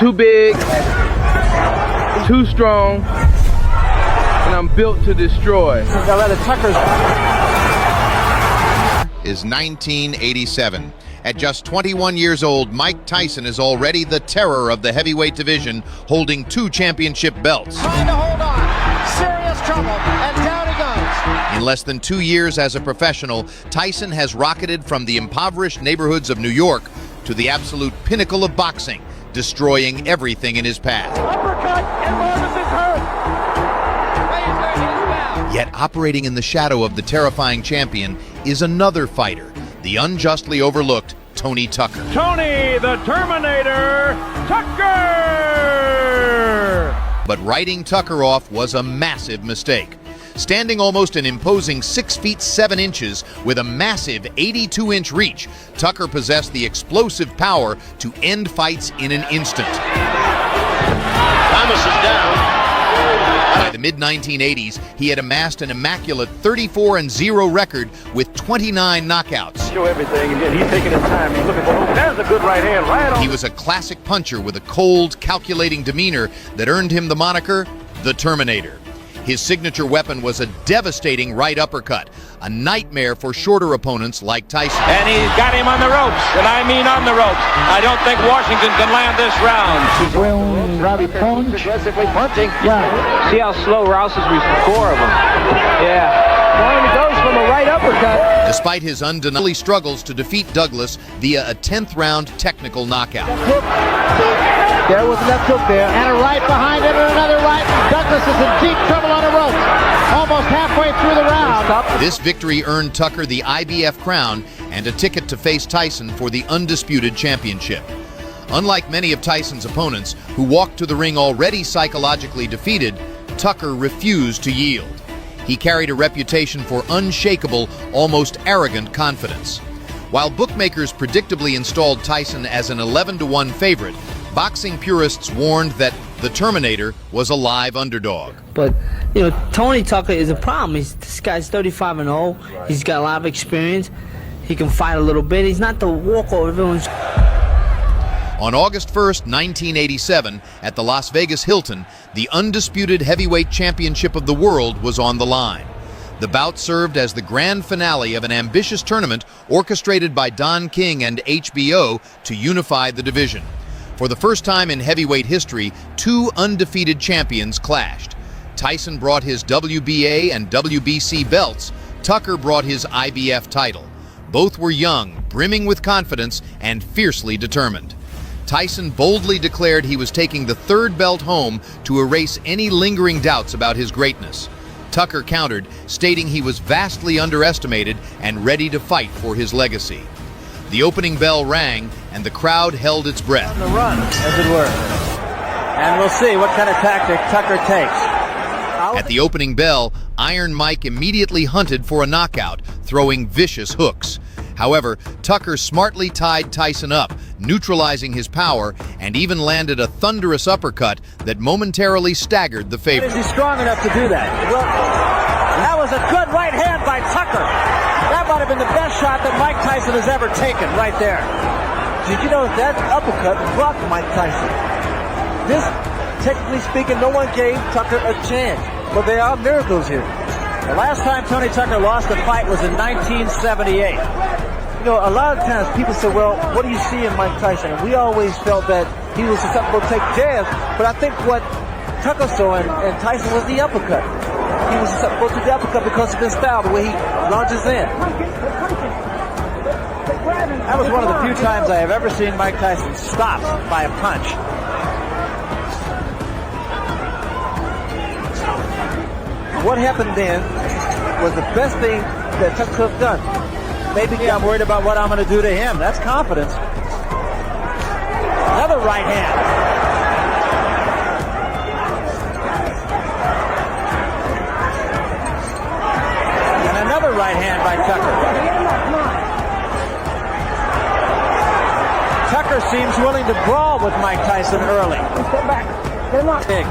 too big, too strong, and I'm built to destroy. Is 1987. At just 21 years old, Mike Tyson is already the terror of the heavyweight division, holding 2 championship belts. Trying to hold on. Serious trouble, and down he goes. In less than 2 years as a professional, Tyson has rocketed from the impoverished neighborhoods of New York to the absolute pinnacle of boxing, destroying everything in his path. Uppercut, and Marcus is hurt. Yet operating in the shadow of the terrifying champion is another fighter, the unjustly overlooked Tony Tucker. Tony the Terminator Tucker! But writing Tucker off was a massive mistake. Standing almost an imposing 6 feet 7 inches with a massive 82-inch reach, Tucker possessed the explosive power to end fights in an instant. Thomas is down. By the mid-1980s, he had amassed an immaculate 34-0 record with 29 knockouts. Show everything, and then he's taking his time. He's looking for, there's a good right hand, right on. He was a classic puncher with a cold, calculating demeanor that earned him the moniker, the Terminator. His signature weapon was a devastating right uppercut, a nightmare for shorter opponents like Tyson. And he's got him on the ropes, and I mean on the ropes. I don't think Washington can land this round. He's wearing Robbie punch. Aggressively punching. Yeah. See how slow Rouse's score of him. Yeah. He goes from a right uppercut. Despite his undeniable struggles to defeat Douglas via a 10th round technical knockout. There was a left hook there, and a right behind it, and another right. Douglas is in deep trouble on the ropes, almost halfway through the round. This victory earned Tucker the IBF crown and a ticket to face Tyson for the undisputed championship. Unlike many of Tyson's opponents, who walked to the ring already psychologically defeated, Tucker refused to yield. He carried a reputation for unshakable, almost arrogant confidence. While bookmakers predictably installed Tyson as an 11-1 favorite, boxing purists warned that the Terminator was a live underdog. But, you know, Tony Tucker is a problem. This guy's 35-0. He's got a lot of experience. He can fight a little bit. He's not the walkover everyone's. On August 1st, 1987, at the Las Vegas Hilton, the undisputed heavyweight championship of the world was on the line. The bout served as the grand finale of an ambitious tournament orchestrated by Don King and HBO to unify the division. For the first time in heavyweight history, 2 undefeated champions clashed. Tyson brought his WBA and WBC belts. Tucker brought his IBF title. Both were young, brimming with confidence, and fiercely determined. Tyson boldly declared he was taking the 3rd belt home to erase any lingering doubts about his greatness. Tucker countered, stating he was vastly underestimated and ready to fight for his legacy. The opening bell rang, and the crowd held its breath. On the run, as it were. And we'll see what kind of tactic Tucker takes. At the opening bell, Iron Mike immediately hunted for a knockout, throwing vicious hooks. However, Tucker smartly tied Tyson up, neutralizing his power, and even landed a thunderous uppercut that momentarily staggered the favorite. Is he strong enough to do that? Well, that was a good right hand by Tucker. That might have been the best shot that Mike Tyson has ever taken right there. Did you know that uppercut blocked Mike Tyson? This, technically speaking, no one gave Tucker a chance. But there are miracles here. The last time Tony Tucker lost a fight was in 1978. You know, a lot of times people say, well, what do you see in Mike Tyson? And we always felt that he was susceptible to take jabs, but I think what Tucker saw in Tyson was the uppercut. He was susceptible to the uppercut because of his style, the way he launches in. That was one of the few times I have ever seen Mike Tyson stopped by a punch. What happened then was the best thing that Tucker could have done. Maybe I'm worried about what I'm going to do to him. That's confidence. Another right hand. And another right hand by Tucker. Tucker seems willing to brawl with Mike Tyson early. Big.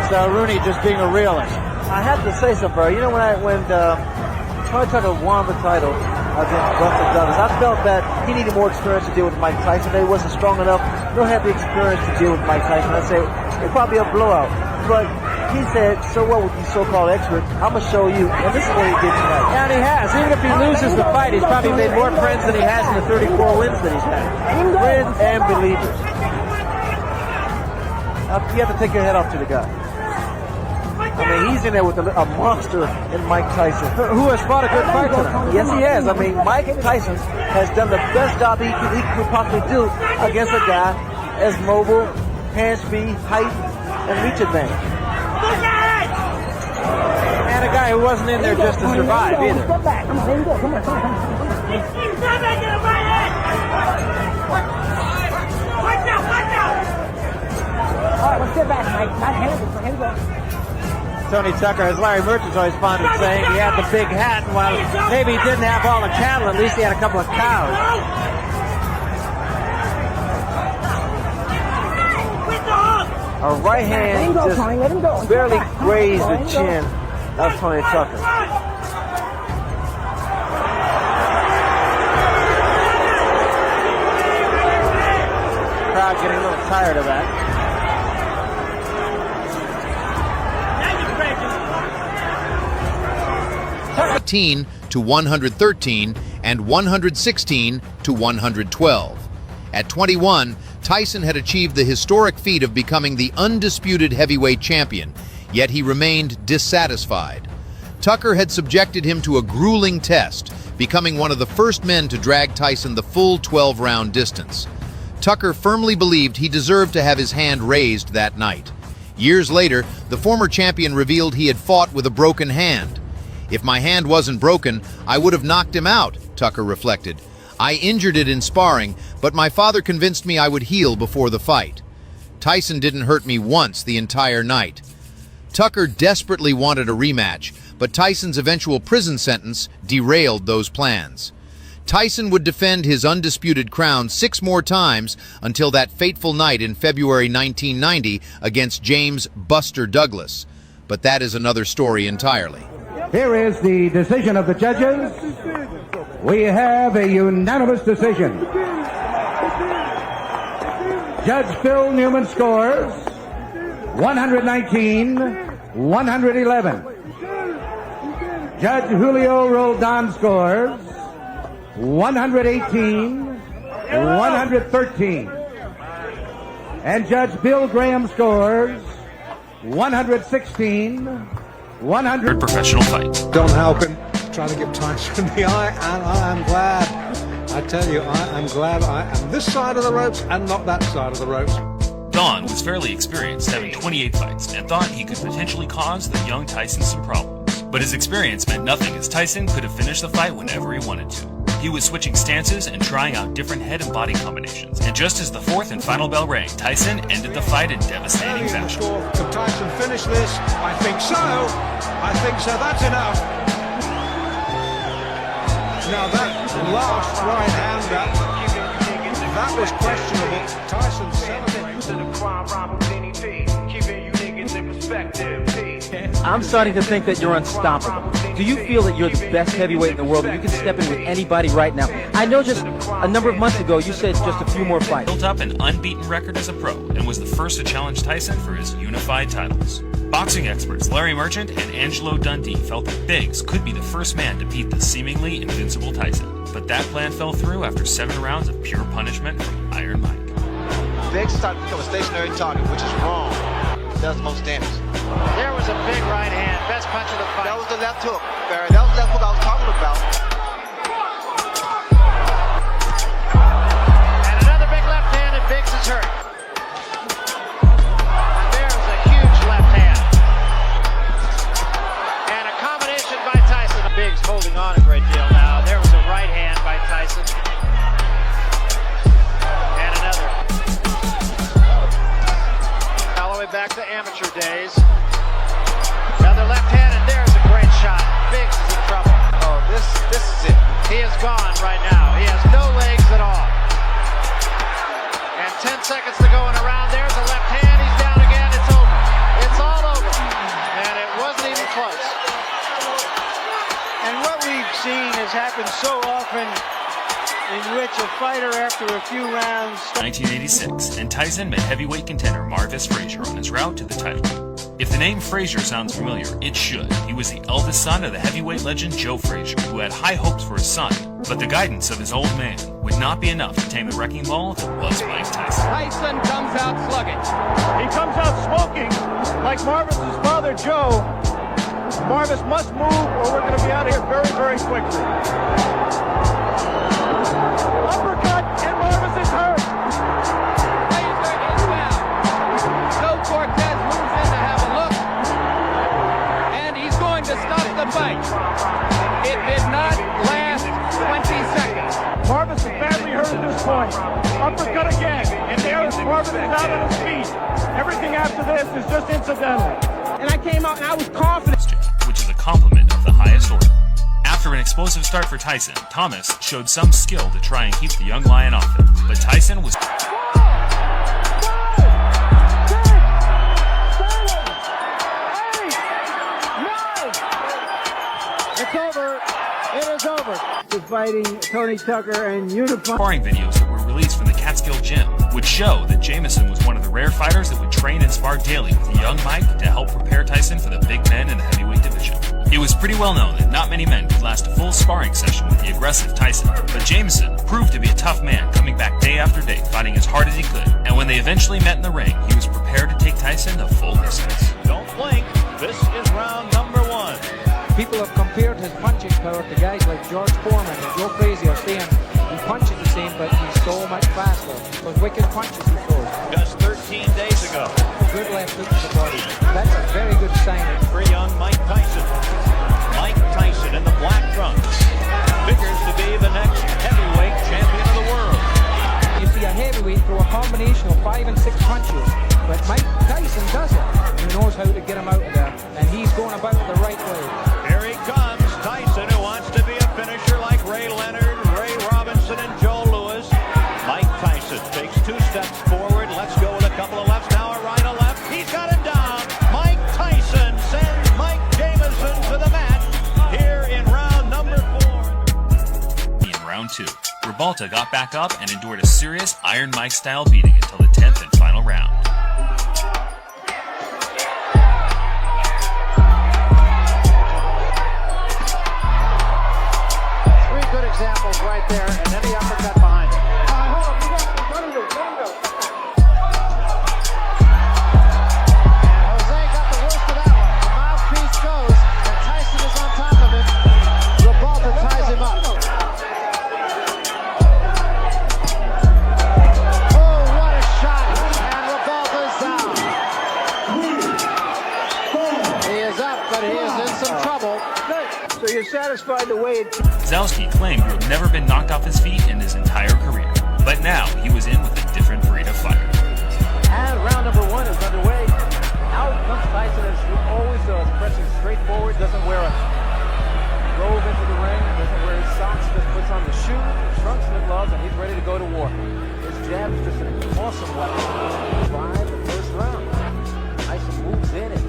So Rooney just being a realist. I have to say something, bro. You know, when Tony Tucker won the title, against Buster Douglas. I felt that he needed more experience to deal with Mike Tyson. That he wasn't strong enough, nor had the experience to deal with Mike Tyson. I said, it'd probably be a blowout. But he said, so what with you so-called experts? I'm going to show you. And this is what he did tonight. And he has. Even if he loses the fight, he's probably made more friends than he has in the 34 wins that he's had. Friends and believers. You have to take your head off to the guy. I mean, he's in there with a monster in Mike Tyson, who has fought a good fight tonight. Yes, he has. I mean, Mike Tyson has done the best job he could possibly do against a guy as mobile, hand speed, height, and reach advantage. And a guy who wasn't in there just to survive either. Step back. Come on, here you go. Come on. Step back in the right hand. Watch out. All right, let's step back, Mike. Not handed. Here we go. Tony Tucker, as Larry Merchant's always fond of saying, he had the big hat, and while maybe he didn't have all the cattle, at least he had a couple of cows. A right hand just barely grazed the chin of Tony Tucker. Crowd getting a little tired of that. 13 to 113 and 116 to 112. At 21, Tyson had achieved the historic feat of becoming the undisputed heavyweight champion, yet he remained dissatisfied. Tucker had subjected him to a grueling test, becoming one of the first men to drag Tyson the full 12-round distance. Tucker firmly believed he deserved to have his hand raised that night. Years later, the former champion revealed he had fought with a broken hand. "If my hand wasn't broken, I would have knocked him out," Tucker reflected. "I injured it in sparring, but my father convinced me I would heal before the fight. Tyson didn't hurt me once the entire night." Tucker desperately wanted a rematch, but Tyson's eventual prison sentence derailed those plans. Tyson would defend his undisputed crown 6 more times until that fateful night in February 1990 against James "Buster" Douglas. But that is another story entirely. Here is the decision of the judges. We have a unanimous decision. Judge Phil Newman scores 119-111. Judge Julio Roldan scores 118-113. And Judge Bill Graham scores 116-100. Professional fight. Don't help him. Trying to give Tyson the eye, and I am glad. I tell you, I am glad I am this side of the ropes and not that side of the ropes. Don was fairly experienced, having 28 fights, and thought he could potentially cause the young Tyson some problems. But his experience meant nothing, as Tyson could have finished the fight whenever he wanted to. He was switching stances and trying out different head and body combinations. And just as the 4th and final bell rang, Tyson ended the fight in devastating fashion. Can Tyson finish this? I think so. That's enough. Now that last right hand, that was questionable. Tyson I'm starting to think that you're unstoppable. Do you feel that you're the best heavyweight in the world, and you can step in with anybody right now? I know just a number of months ago you said just a few more fights. Built up an unbeaten record as a pro and was the first to challenge Tyson for his unified titles. Boxing experts Larry Merchant and Angelo Dundee felt that Biggs could be the first man to beat the seemingly invincible Tyson. But that plan fell through after 7 rounds of pure punishment from Iron Mike. Biggs started to become a stationary target, which is wrong. Does the most damage. There was a big right hand, best punch of the fight. That was the left hook, Barry. That was the left hook I was talking about. And another big left hand, and Biggs is hurt. And there's a huge left hand. And a combination by Tyson. Biggs holding on a great deal now. There was a right hand by Tyson. And another. All the way back to amateur days. Another left hand, and there's a great shot. Biggs is in trouble. Oh, this is it. He is gone right now. He has no legs at all. And 10 seconds to go in a round. There's a left hand. He's down again. It's over. It's all over. And it wasn't even close. And what we've seen has happened happens so often in which a fighter after a few rounds... 1986, and Tyson met heavyweight contender Marvis Frazier on his route to the title. If the name Frazier sounds familiar, it should. He was the eldest son of the heavyweight legend Joe Frazier, who had high hopes for his son. But the guidance of his old man would not be enough to tame the wrecking ball that was Mike Tyson. Tyson comes out sluggish. He comes out smoking like Marvis's father Joe. Marvis must move or we're going to be out of here very, very quickly. Uppercut, and Marvis is hurt. Frazier is down. Joe Cortez moves in to have a look. And he's going to stop the fight. It did not last 20 seconds. Marvis is badly hurt at this point. Uppercut again. And there is Marvis is out on his feet. Everything after this is just incidental. And I came out and I was confident. Which is a compliment of the highest order. After an explosive start for Tyson, Thomas showed some skill to try and keep the young lion off him. But Tyson was... It's over. It is over. He's fighting Tony Tucker and uniform. Sparring videos that were released from the Catskill gym would show that Jameson was one of the rare fighters that would train and spar daily with the young Mike to help prepare Tyson for the big men in the heavyweight division. It was pretty well known that not many men could last a full sparring session with the aggressive Tyson, but Jameson proved to be a tough man, coming back day after day, fighting as hard as he could. And when they eventually met in the ring, he was prepared to take Tyson the full distance. Don't blink. This is round number 1. People have compared his punching power to guys like George Foreman and Joe Frazier, saying he punches the same, but he's so much faster. Those wicked punches he throws. Just 13 days ago. Good left hook to the body. That's a very good sign. For young Mike Tyson. Mike Tyson in the black trunks. Figures to be the next heavyweight champion of the world. You see a heavyweight throw a combination of 5 and 6 punches, but Mike Tyson doesn't. He knows how to get him out of there, and he's going about it the right way. Here he comes, Tyson, who wants to be a finisher like Ray Leonard, Ray Robinson, and Joe Louis. Mike Tyson takes 2 steps forward. Let's go with a couple of lefts now, a right, a left. He's got him down. Mike Tyson sends Mike Jameson to the mat here in round number 4. In round 2, Ribalta got back up and endured a serious Iron Mike-style beating until the 10th and final round. Good examples right there, and then the uppercut behind it. And Jose got the worst of that one. The mouthpiece goes, and Tyson is on top of him. Ribalta ties him up. Oh, what a shot! And Ribalta's down. He is up, but he is in some trouble. So you're satisfied the way it... Zalski claimed to have never been knocked off his feet in his entire career, but now he was in with a different breed of fighter. And round number 1 is underway. Out comes Tyson, as he always does, pressing straight forward, doesn't wear a robe into the ring, doesn't wear his socks, just puts on the shoe, trunks and the gloves, and he's ready to go to war. His jab is just an awesome weapon. Survived the first round. Tyson moves in and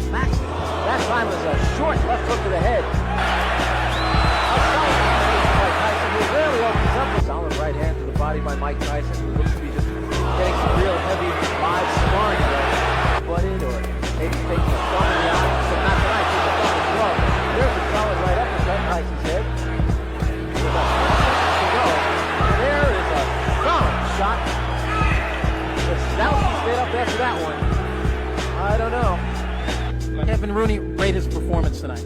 smacks it. That time was a short left hook to the head. He really opens up a solid right hand to the body by Mike Tyson, who looks to be just getting some real heavy live sparring butted or maybe taking a thumb in the eye. So not tonight, he's a thumb as well. There's a solid right uppercut, Tyson's head. With a to go. And there is a solid shot. If Zalski stayed up after that one, I don't know. Kevin Rooney, rate his performance tonight.